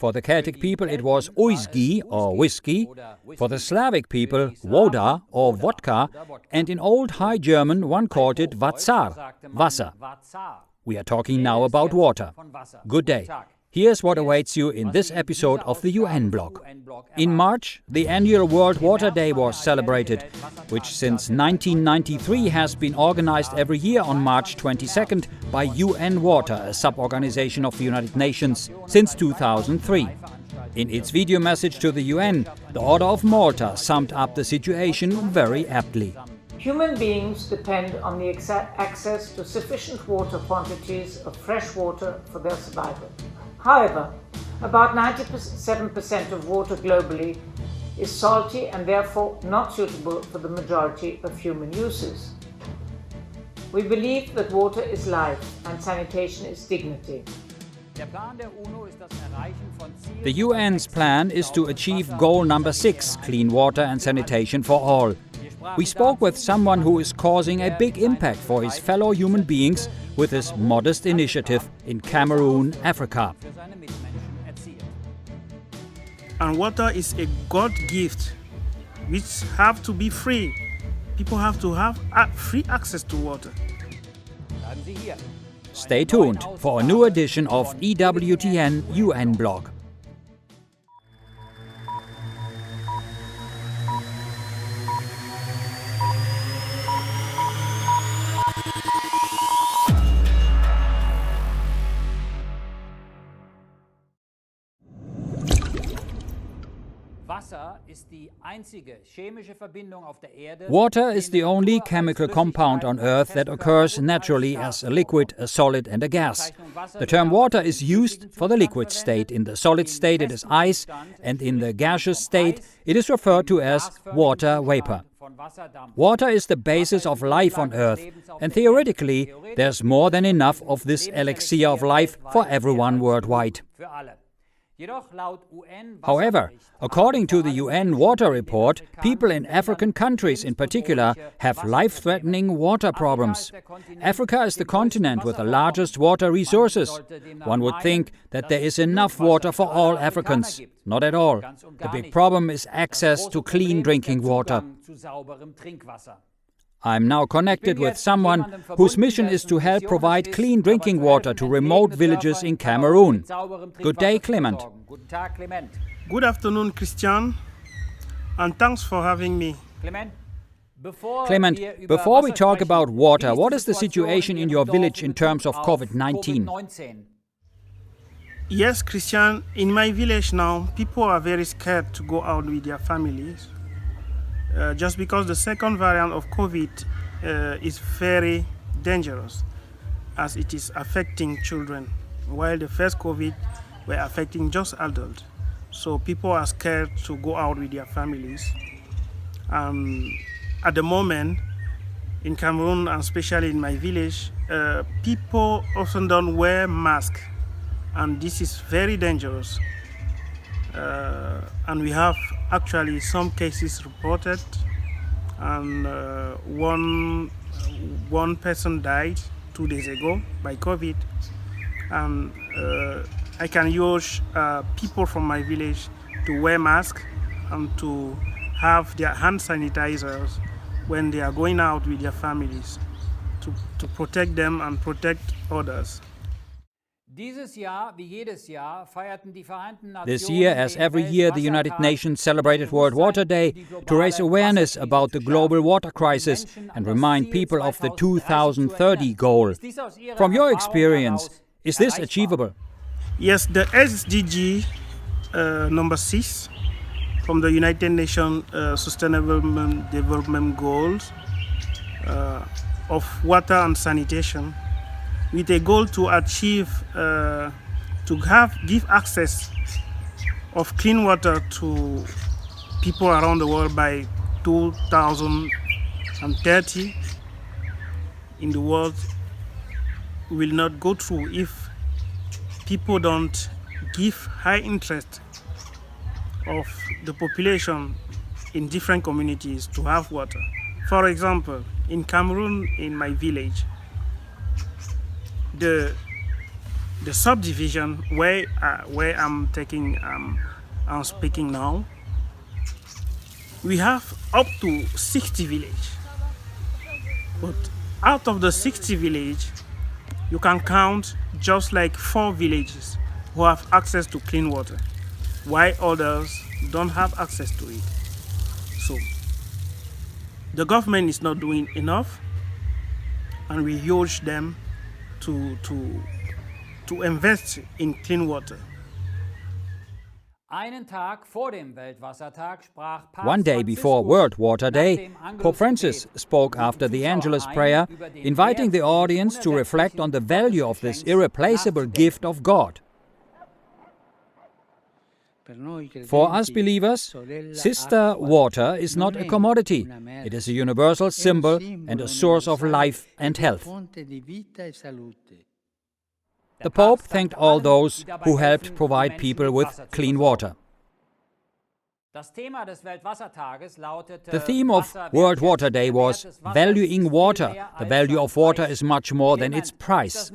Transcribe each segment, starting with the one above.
For the Celtic people it was uisgi or whiskey, for the Slavic people voda or vodka, and in Old High German one called it vatsar, Wasser. We are talking now about water. Good day. Here's what awaits you in this episode of the UN blog. In March, the annual World Water Day was celebrated, which since 1993 has been organized every year on March 22nd by UN Water, a sub-organization of the United Nations, since 2003. In its video message to the UN, the Order of Malta summed up the situation very aptly. Human beings depend on the access to sufficient water quantities of fresh water for their survival. However, about 97% of water globally is salty and therefore not suitable for the majority of human uses. We believe that water is life and sanitation is dignity. The UN's plan is to achieve goal number 6, clean water and sanitation for all. We spoke with someone who is causing a big impact for his fellow human beings with this modest initiative in Cameroon, Africa. And water is a God gift which have to be free. People have to have free access to water. Stay tuned for a new edition of EWTN UN blog. Water is the only chemical compound on Earth that occurs naturally as a liquid, a solid and a gas. The term water is used for the liquid state. In the solid state it is ice, and in the gaseous state it is referred to as water vapor. Water is the basis of life on Earth, and theoretically there's more than enough of this elixir of life for everyone worldwide. However, according to the UN Water Report, people in African countries in particular have life-threatening water problems. Africa is the continent with the largest water resources. One would think that there is enough water for all Africans. Not at all. The big problem is access to clean drinking water. I'm now connected with someone whose mission is to help provide clean drinking water to remote villages in Cameroon. Good day, Clement. Good afternoon, Christian, and thanks for having me. Clement, before we talk about water, what is the situation in your village in terms of COVID-19? Yes, Christian, in my village now, people are very scared to go out with their families. Just because the second variant of COVID is very dangerous, as it is affecting children, while the first COVID were affecting just adults. So people are scared to go out with their families. At the moment, in Cameroon, and especially in my village, people often don't wear masks, and this is very dangerous. And we have actually some cases reported, and one person died 2 days ago by COVID. And I can urge people from my village to wear masks and to have their hand sanitizers when they are going out with their families to protect them and protect others. This year, as every year, the United Nations celebrated World Water Day to raise awareness about the global water crisis and remind people of the 2030 goal. From your experience, is this achievable? Yes, the SDG number 6 from the United Nations Sustainable Development Goals of water and sanitation, with a goal to achieve, give access of clean water to people around the world by 2030 in the world will not go through if people don't give high interest of the population in different communities to have water. For example, in Cameroon, in my village, the the subdivision where I'm speaking now, we have up to 60 villages. But out of the 60 villages, you can count just like 4 villages who have access to clean water, while others don't have access to it. So the government is not doing enough, and we urge them to invest in clean water. One day before World Water Day, Pope Francis spoke after the Angelus prayer, inviting the audience to reflect on the value of this irreplaceable gift of God. For us believers, Sister Water is not a commodity. It is a universal symbol and a source of life and health. The Pope thanked all those who helped provide people with clean water. The theme of World Water Day was valuing water. The value of water is much more than its price.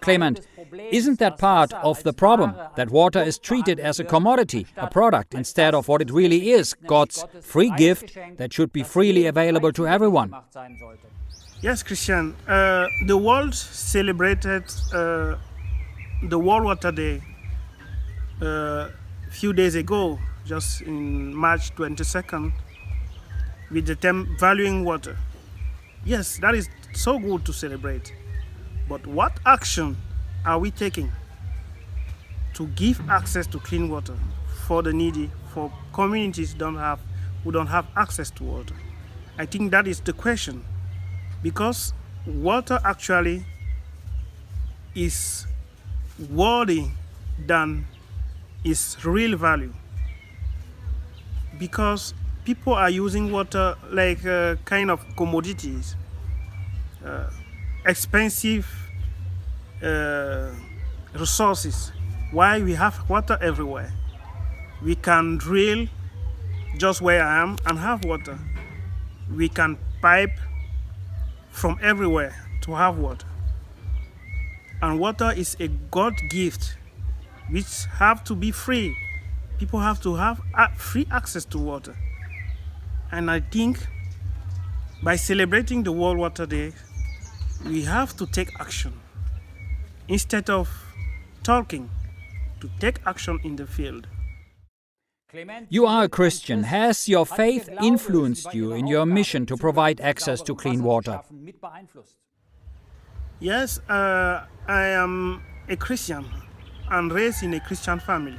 Clement, isn't that part of the problem, that water is treated as a commodity, a product, instead of what it really is, God's free gift that should be freely available to everyone? Yes, Christian. The world celebrated the World Water Day a few days ago, just in March 22nd, with the theme valuing water. Yes, that is so good to celebrate. But what action are we taking to give access to clean water for the needy, for communities who don't have access to water? I think that is the question, because water actually is worthy than its real value, because people are using water like kind of commodities, expensive resources. While we have water everywhere, we can drill just where I am and have water. We can pipe from everywhere to have water. And water is a God gift which have to be free. People have to have free access to water. And I think by celebrating the World Water Day, we have to take action. Instead of talking, to take action in the field. You are a Christian. Has your faith influenced you in your mission to provide access to clean water? Yes, I am a Christian and raised in a Christian family.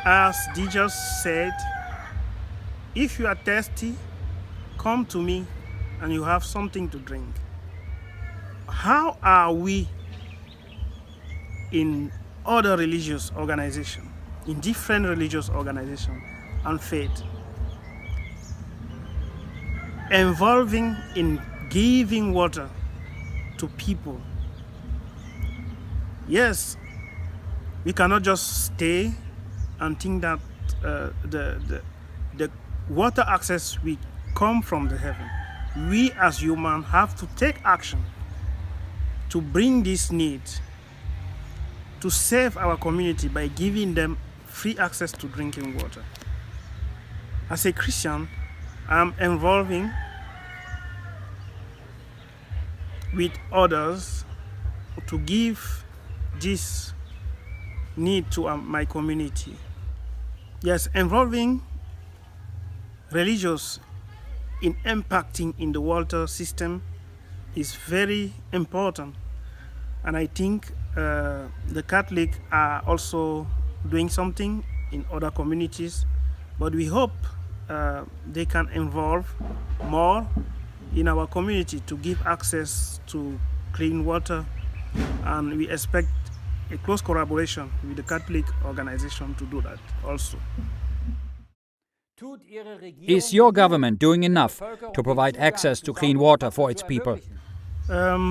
As Jesus said, if you are thirsty, come to me and you have something to drink. How are we in other religious organizations, in different religious organizations and faith, involving in giving water to people? Yes, we cannot just stay and think that the water access will come from the heaven. We as humans have to take action to bring this need, to save our community by giving them free access to drinking water. As a Christian, I'm involving with others to give this need to my community. Yes, involving religious in impacting in the water system is very important. And I think the Catholics are also doing something in other communities, but we hope they can involve more in our community to give access to clean water, and we expect a close collaboration with the Catholic organization to do that also. Is your government doing enough to provide access to clean water for its people?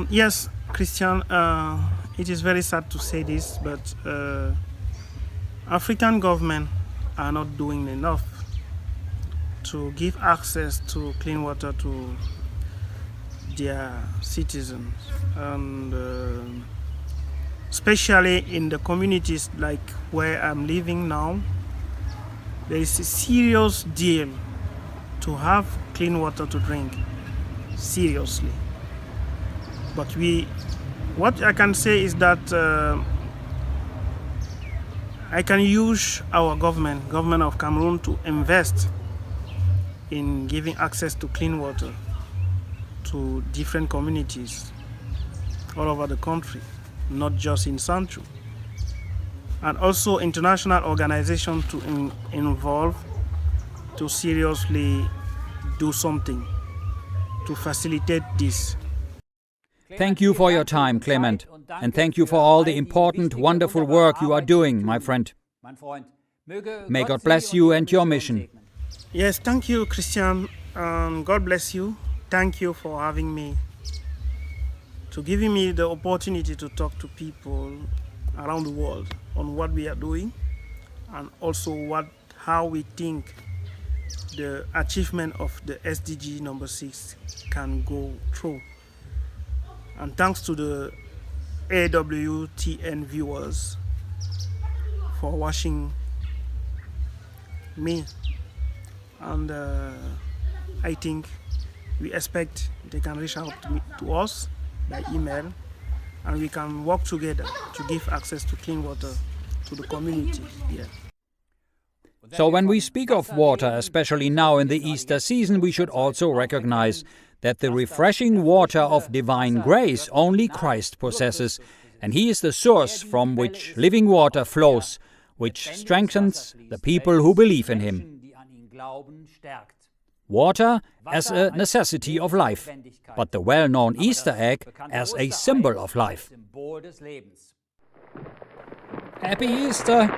Yes, Christian, it is very sad to say this, but African governments are not doing enough to give access to clean water to their citizens, and especially in the communities like where I'm living now, there is a serious deal to have clean water to drink, seriously. But what I can say is that I can use our government of Cameroon, to invest in giving access to clean water to different communities all over the country, not just in Central. And also international organizations to involve, to seriously do something to facilitate this. Thank you for your time, Clement, and thank you for all the important, wonderful work you are doing, my friend. May God bless you and your mission. Yes, thank you, Christian. God bless you. Thank you for having me, to giving me the opportunity to talk to people around the world on what we are doing, and also how we think the achievement of the SDG number 6 can go through. And thanks to the EWTN viewers for watching me. And I think we expect they can reach out to us by email, and we can work together to give access to clean water to the community here. So when we speak of water, especially now in the Easter season, we should also recognize that the refreshing water of divine grace only Christ possesses, and He is the source from which living water flows, which strengthens the people who believe in Him. Water as a necessity of life, but the well-known Easter egg as a symbol of life. Happy Easter!